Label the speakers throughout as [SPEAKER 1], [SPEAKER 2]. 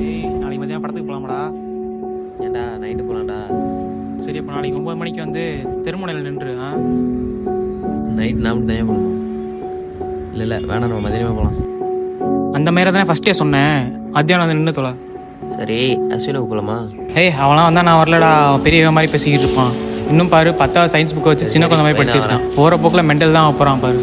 [SPEAKER 1] ஏய் நாளைக்கு மதியம் படத்துக்கு போகலாமாடா?
[SPEAKER 2] ஏன்டா நைட்டு போலாம்டா.
[SPEAKER 1] சரி அப்போ நாளைக்கு 9 மணிக்கு வந்து தெருமுனையில் நின்று
[SPEAKER 2] நைட் நான் மட்டும் தனியாக போகணுமா? இல்லை வேணாம், நம்ம மதியமாக போகலாம்.
[SPEAKER 1] அந்த மாதிரி தானே ஃபஸ்ட்டே சொன்னேன். மத்தியானம் வந்து நின்று தொலை.
[SPEAKER 2] சரி அஸ்வினுக்கு போகலாமா?
[SPEAKER 1] ஏய் அவன்லாம் வந்தால் நான் வரலடா. அவன் பெரிய மாதிரி பேசிக்கிட்டு இருப்பான். இன்னும் பாரு 10வது சயின்ஸ் புக்கை வச்சு சின்ன குழந்தை மாதிரி படிச்சிருக்கான். போகிற போக்கில் மெண்டல் தான் போகிறான் பாரு.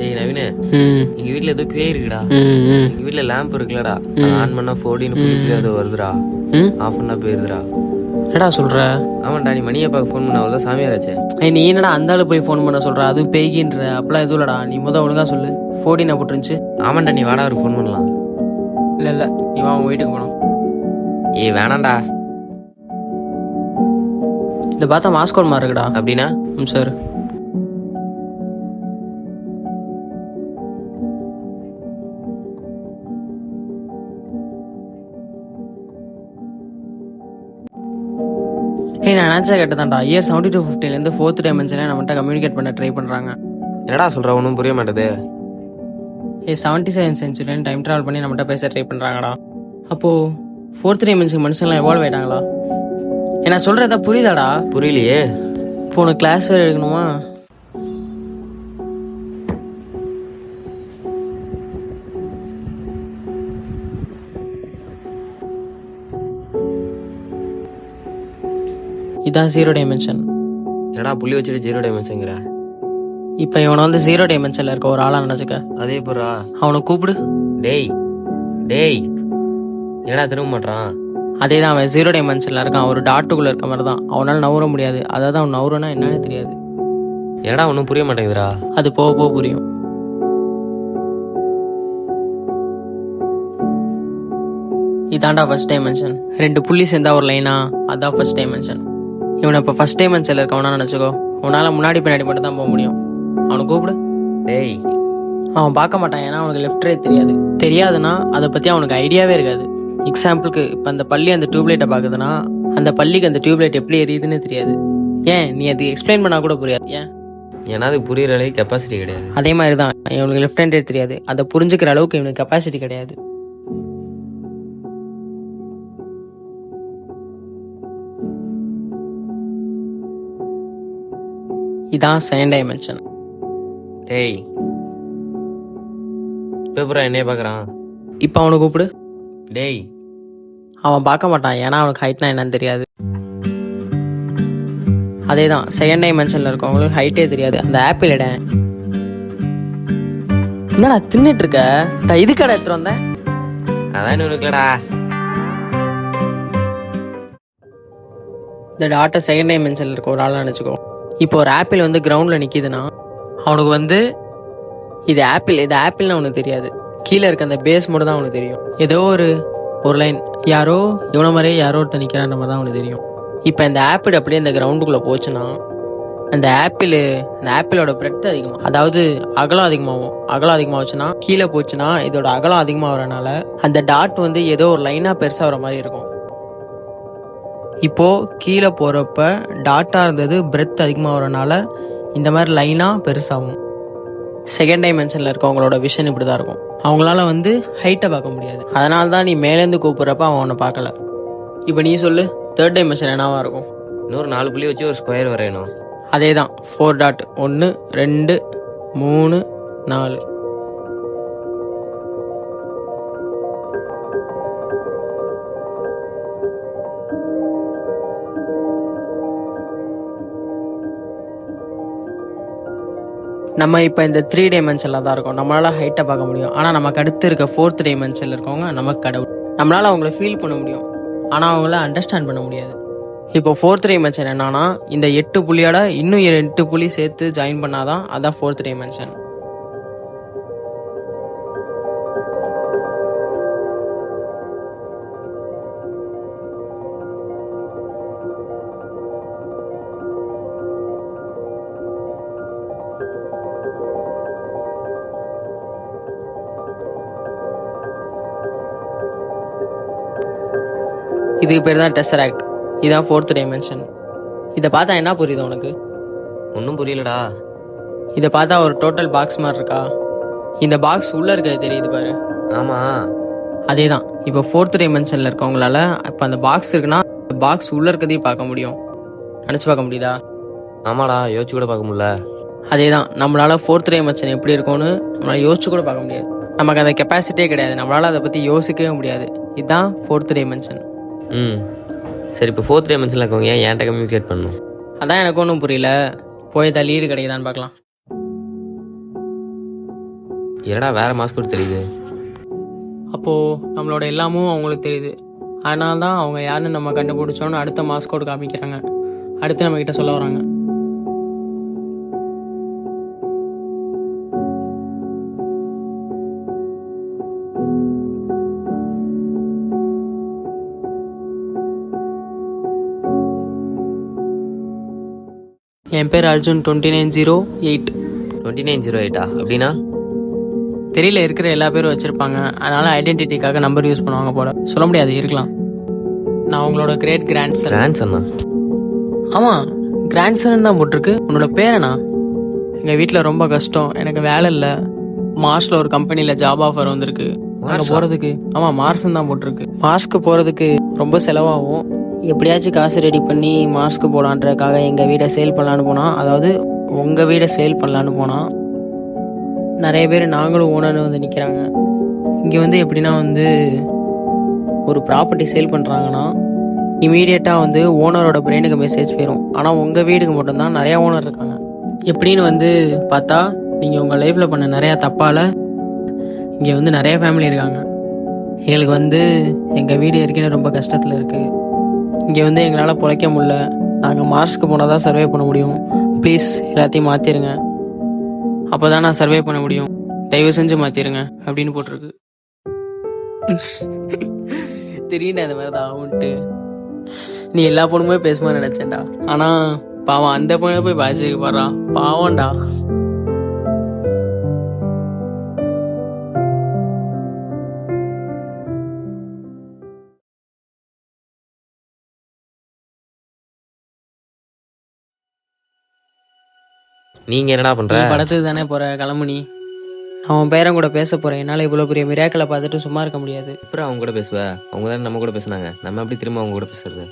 [SPEAKER 2] ஏய் நவீனு, எங்க வீட்டுல ஏதோ பேய் இருக்குடா. எங்க வீட்டுல லேம்ப் இருக்குல்லடா, ஆன் பண்ணா 14 புள்ளி அது வருதுடா, ஆஃப் பண்ணா போயிருதுடா.
[SPEAKER 3] என்னடா சொல்ற?
[SPEAKER 2] ஆமாண்டா, நீ மணியப்பாக்கு ஃபோன் பண்ண அவ்வளோ சாமியாராச்சே.
[SPEAKER 3] நீ என்னடா அந்த ஆளு போய் ஃபோன் பண்ண சொல்ற? அது பேய்கின்ற அப்பெல்லாம் எதுவும் இல்லடா. நீ ஒழுங்கா சொல்லு. 14 போட்டுருந்துச்சு.
[SPEAKER 2] ஆமாண்டா, நீ வாடா அவருக்கு ஃபோன் பண்ணலாம்.
[SPEAKER 3] இல்ல நீ வா, அவன் வீட்டுக்கு போனோம்.
[SPEAKER 2] ஏய் வேணாண்டா.
[SPEAKER 3] இதை பார்த்தா மாஸ்கோல் மாதிரி இருக்குடா.
[SPEAKER 2] அப்படின்னா?
[SPEAKER 3] சார் நான் நினச்சா கேட்டதான்டா. இயர் 7250 4th டைமென்ஷனே நம்மகிட்ட கம்யூனிகேட் பண்ண ட்ரை பண்ணுறாங்க.
[SPEAKER 2] என்னடா சொல்ற, ஒன்றும் புரிய மாட்டேது.
[SPEAKER 3] 77th century டைம் ட்ராவல் பண்ணி நம்மகிட்ட பேச ட்ரை பண்ணுறாங்கடா. அப்போது 4th டைமென்ஷன் மனுஷன்லாம் எவால்வ் ஆயிட்டாங்களா? நான் சொல்கிறதா புரியுதாடா?
[SPEAKER 2] புரியலையே.
[SPEAKER 3] இப்போ உனக்கு கிளாஸ் வேறு எடுக்கணுமா? இதான் 0 டைமென்ஷன்.
[SPEAKER 2] என்னடா புள்ளி வச்சுட்டு 0 டைமென்ஷன்ங்கிற?
[SPEAKER 3] இப்போ இவனை வந்து 0 டைமென்ஷன்ல இருக்க ஒரு ஆளா நினைச்சுக்க.
[SPEAKER 2] அதே போறா.
[SPEAKER 3] அவனை கூப்பிடு.
[SPEAKER 2] டேய் டேய், என்னடா திரும்ப மாட்டான்?
[SPEAKER 3] அதே தான், அவன் 0 டைமென்ஷன்ல இருக்கான். ஒரு டாட்டுக்குள்ள இருக்க மாதிரி தான். அவனால நவர முடியாது. அதாவது அவன் நவரனா என்னன்னு தெரியாது.
[SPEAKER 2] என்னடா ஒன்றும் புரிய மாட்டேங்குதுடா.
[SPEAKER 3] அது போக போக புரியும். இதாண்டா ஃபர்ஸ்ட் டைமென்ஷன். 2 புள்ளி சேர்ந்தா ஒரு லைனா, அதான் ஃபர்ஸ்ட் டைமென்ஷன். இவனை இப்போ ஃபர்ஸ்ட் டைமென்ஷன்ல இருக்கவனா நினைச்சுக்கோ. உன்னால முன்னாடி பின்னாடி மட்டும் தான் போக முடியும். அவனை கூப்பிடு.
[SPEAKER 2] டேய்.
[SPEAKER 3] அவன் பார்க்க மாட்டான், ஏன்னா அவனுக்கு லெஃப்ட் ரைட் தெரியாதுன்னா அதை பத்தி அவனுக்கு ஐடியாவே இருக்காது. எக்ஸாம்பிளுக்கு இப்போ அந்த பள்ளி அந்த டியூப்லைட்டை பார்க்குதுன்னா அந்த பள்ளிக்கு அந்த டியூப்லைட் எப்படி எரியுதுன்னு தெரியாது. ஏன் நீ அது எக்ஸ்பிளைன் பண்ணா கூட புரியாது. ஏன்?
[SPEAKER 2] ஏன்னா அது புரியுற அளவுக்கு கெப்பாசிட்டி கிடையாது.
[SPEAKER 3] அதே மாதிரி தான் இவனுக்கு லெஃப்ட் ஹேண்ட் தெரியாது. அதை புரிஞ்சுக்கிற அளவுக்கு இவனுக்கு கெப்பாசிட்டி கிடையாது. இதான் செகண்ட் டைமென்ஷன்.
[SPEAKER 2] டேய் பேப்பரா என்னைய பார்க்குறான்.
[SPEAKER 3] இப்போ அவனை கூப்பிடு.
[SPEAKER 2] டேய்.
[SPEAKER 3] அவன் பார்க்க மாட்டான், ஏன்னா அவனுக்கு ஹைட்னா என்னன்னு தெரியாது. அதே தான் செகண்ட் டைமென்ஷன்ல இருக்கவங்களுக்கு ஹைட்டே தெரியாது. அந்த ஆப்பிள் இட என்னடா தின்னுட்டு இருக்க? இது கடை எடுத்துட்டு வந்தேன்.
[SPEAKER 2] அதான் இருக்கலடா.
[SPEAKER 3] இந்த டாட்டை செகண்ட் டைமென்ஷன்ல இருக்க ஒரு ஆள் நினைச்சுக்கோ. இப்போ ஒரு ஆப்பிள் வந்து கிரவுண்ட்ல நிக்குதுன்னா அவனுக்கு வந்து இது ஆப்பிள்னு அவனுக்கு தெரியாது. கீழே இருக்க அந்த பேஸ் மட்டும் தான் அவனுக்கு தெரியும். ஏதோ ஒரு லைன், யாரோ இவன மாதிரியே யாரோ ஒருத்தர் நிக்கிறான்ற மாதிரி தான் அவனுக்கு தெரியும். இப்போ இந்த ஆப்பிள் அப்படியே இந்த கிரவுண்டுக்குள்ள போச்சுன்னா அந்த ஆப்பிளோட பிரெட் அதிகமாக, அதாவது அகலம் அதிகமாகுச்சுன்னா கீழே போச்சுன்னா இதோட அகலம் அதிகமாகறனால அந்த டாட் வந்து ஏதோ ஒரு லைனா பெருசா வர மாதிரி இருக்கும். இப்போ கீழே போறப்ப டாட்டா இருந்தது பிரெத் அதிகமாகறனால இந்த மாதிரி லைனா பெருசாகும். செகண்ட் டைமென்ஷன்ல இருக்கவங்களோட விஷன் இப்படிதான் இருக்கும். அவங்களால வந்து ஹைட்டை பார்க்க முடியாது. அதனால தான் நீ மேலேருந்து கூப்பிடுறப்ப அவன் உன்னை பார்க்கல. இப்போ நீ சொல்லு, தேர்ட் டைமென்ஷன் என்னவா இருக்கும்?
[SPEAKER 2] இன்னொரு 4 புள்ளி வச்சு ஒரு ஸ்கொயர் வரையணும்.
[SPEAKER 3] அதே தான் 4 டாட் 1 2 3 4. நம்ம இப்போ இந்த 3 டைமென்ஷன்ல தான் இருக்கோம். நம்மளால ஹைட்டை பார்க்க முடியும். ஆனால் நமக்கு அடுத்து இருக்க 4th டைமென்ஷன்ல இருக்கவங்க நமக்கு கடவுள். நம்மளால அவங்கள ஃபீல் பண்ண முடியும், ஆனால் அவங்கள அண்டர்ஸ்டாண்ட் பண்ண முடியாது. இப்போ 4th டைமென்ஷன் என்னன்னா, இந்த 8 புள்ளியோட இன்னும் 8 புள்ளி சேர்த்து ஜாயின் பண்ணாதான் அதான் 4th டைமென்ஷன். இதுக்கு பேர் தான் டெசராக்ட். இதுதான் 4th டைமென்ஷன். இதை பார்த்தா என்ன புரியுது உனக்கு?
[SPEAKER 2] ஒன்றும் புரியலடா.
[SPEAKER 3] இதை பார்த்தா ஒரு டோட்டல் பாக்ஸ் மாதிரி இருக்கா? இந்த பாக்ஸ் உள்ள இருக்கிறது தெரியுது பாரு.
[SPEAKER 2] ஆமா.
[SPEAKER 3] அதே தான். இப்போ 4th டைமென்ஷன்ல இருக்கவங்களால இப்போ அந்த பாக்ஸ் இருக்குன்னா பாக்ஸ் உள்ள இருக்கிறதையும் பார்க்க முடியும். நினச்சி பார்க்க முடியுதா?
[SPEAKER 2] ஆமாடா, யோசிச்சு கூட பார்க்க முடியல.
[SPEAKER 3] அதே தான், நம்மளால 4th டைமென்ஷன் எப்படி இருக்கும்னு நம்மளால யோசிச்சு கூட பார்க்க முடியாது. நமக்கு அந்த கெப்பாசிட்டியே கிடையாது. நம்மளால அதை பற்றி யோசிக்கவே முடியாது. இதுதான் 4th டைமென்ஷன்.
[SPEAKER 2] சரி, இப்போ 4th டைமென்ஷனில் இருக்கவங்க ஏன் என்கிட்ட கம்யூனிகேட் பண்ணணும்?
[SPEAKER 3] அதான் எனக்கு ஒன்றும் புரியல. போய் தான் லீடு கிடைக்குதான்னு பார்க்கலாம்.
[SPEAKER 2] என்னடா வேற மாஸ்க் தெரியுது?
[SPEAKER 3] அப்போது நம்மளோட எல்லாமும் அவங்களுக்கு தெரியுது. அதனால தான் அவங்க யாருன்னு நம்ம கண்டுபிடிச்சோன்னு அடுத்த மாஸ்கோடு காமிக்கிறாங்க. அடுத்து நம்ம கிட்ட சொல்ல வராங்க. என் பேர் அர்ஜுன் 29008.
[SPEAKER 2] 2908 அப்படின்னா?
[SPEAKER 3] தெரியல, இருக்கிற எல்லா பேரும் வச்சிருப்பாங்க. அதனால ஐடென்டிட்டிக்காக நம்பர் யூஸ் பண்ணுவாங்க போல. சொல்ல முடியாது, இருக்கலாம். நான் உங்களோட கிரேட் கிராண்ட்சன்.
[SPEAKER 2] கிராண்ட்சன்னா?
[SPEAKER 3] ஆமாம், கிராண்ட்சன் தான் போட்டிருக்கு. உன்னோட பேரனா? எங்கள் வீட்டில் ரொம்ப கஷ்டம். எனக்கு வேலை இல்லை. மார்ஸில் ஒரு கம்பெனியில் ஜாப் ஆஃபர் வந்திருக்கு. அங்கே போகிறதுக்கு. ஆமாம், மார்ஸ்ன்னு தான் போட்டிருக்கு. மார்ஸ்க்கு போகிறதுக்கு ரொம்ப செலவாகும். எப்படியாச்சும் காசு ரெடி பண்ணி மார்ஸ்க்கு போகலான்றதுக்காக எங்கள் வீடை சேல் பண்ணலான்னு போனால், அதாவது உங்கள் வீடை சேல் பண்ணலான்னு போனால் நிறைய பேர் நாங்களும் ஓனர்னு வந்து நிற்கிறாங்க. இங்கே வந்து எப்படின்னா வந்து ஒரு ப்ராப்பர்ட்டி சேல் பண்ணுறாங்கன்னா இமீடியட்டாக வந்து ஓனரோட பிரெயினுக்கு மெசேஜ் போயிடும். ஆனால் உங்கள் வீடுக்கு மட்டும்தான் நிறையா ஓனர் இருக்காங்க. எப்படின்னு வந்து பார்த்தா, நீங்கள் உங்கள் லைஃப்பில் பண்ண நிறையா தப்பால் இங்கே வந்து நிறைய ஃபேமிலி இருக்காங்க. எங்களுக்கு வந்து எங்கள் வீடு ஏற்கனவே ரொம்ப கஷ்டத்தில் இருக்குது. இங்கே வந்து எங்களால் பிழைக்க முடியல. நாங்கள் மார்ஸ்க்கு போனால் தான் சர்வே பண்ண முடியும். ப்ளீஸ் எல்லாத்தையும் மாற்றிடுங்க. அப்போ தான் நான் சர்வே பண்ண முடியும். தயவு செஞ்சு மாற்றிடுங்க அப்படின்னு போட்டிருக்கு. தெரியல அந்த மாதிரி தான் ஆகுன்ட்டு. நீ எல்லா பொண்ணுமே பேசுமா நினச்சேன்டா. ஆனால் பாவம் அந்த பொண்ணை போய் பாய்ச்சிக்கு பாடுறா. பாவம்டா.
[SPEAKER 2] நீங்க என்னடா பண்ற?
[SPEAKER 3] படத்துக்கு தானே போற, கிளம்புனி. நான் உன் பேரன் கூட பேச போறேன். என்னால் இவ்வளோ பெரிய மிராக்களை பார்த்துட்டு சும்மா இருக்க முடியாது.
[SPEAKER 2] அப்புறம் அவங்க கூட பேசுவ? அவங்க தானே நம்ம கூட பேசுனாங்க. நம்ம எப்படி திரும்ப அவங்க கூட பேசுறது?